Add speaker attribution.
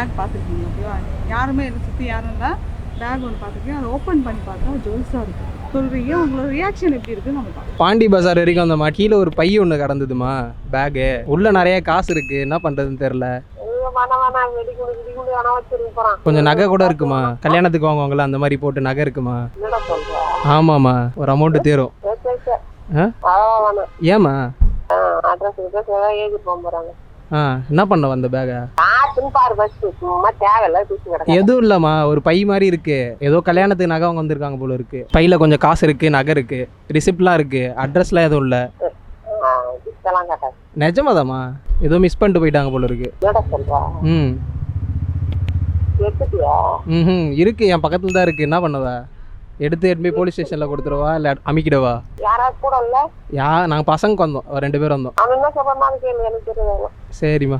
Speaker 1: Back பார்த்துருக்கீங்க ஓகேவா? யாருமே இல்லை, சுற்றி யாரும் இல்லை. பேக் ஒன்று பார்த்துருக்கேன். அதை ஓப்பன் பண்ணி பார்த்தா ஜுவல்ஸாக இருக்குது. சொல்கிறீங்க, உங்களோட ரியாக்ஷன் எப்படி இருக்குன்னு நம்ம பார்க்கலாம்.
Speaker 2: பாண்டி பஜார் வரைக்கும் அந்த கீழே ஒரு பை ஒன்று கடந்ததுமா, பேகு உள்ள நிறைய காசு இருக்கு, என்ன பண்றதுன்னு தெரியல. கொஞ்சம் நகை கூட இருக்குமா, கல்யாணத்துக்கு வாங்குவாங்களா அந்த மாதிரி போட்டு நகை இருக்குமா? ஆமாம்மா, ஒரு அமௌண்ட் தேரும். ஏமா என்ன பண்ண வந்த பேக? எதுவும் இல்லம்மா, ஒரு பை மாதிரி இருக்கு, ஏதோ கல்யாணத்துக்கு நகை அவங்க வந்திருக்காங்க போல இருக்கு. பையில கொஞ்சம் காசு இருக்கு, நகை இருக்கு, ரிசிப்ட்லாம் இருக்கு, அட்ரஸ்லாம் எதுவும் இல்லை. நிஜமாதாம்மா, ஏதோ மிஸ் பண்ணிட்டு போயிட்டாங்க போல இருக்கு. ம் இருக்கு, என் பக்கத்துல தான் இருக்கு. என்ன பண்ணுவ? எடுத்து போய் போலீஸ் ஸ்டேஷன்ல கொடுத்துருவா இல்லை அமிக்கிடவா? நாங்கள் பசங்க வந்தோம், 2 பேர் வந்தோம். சரிம்மா.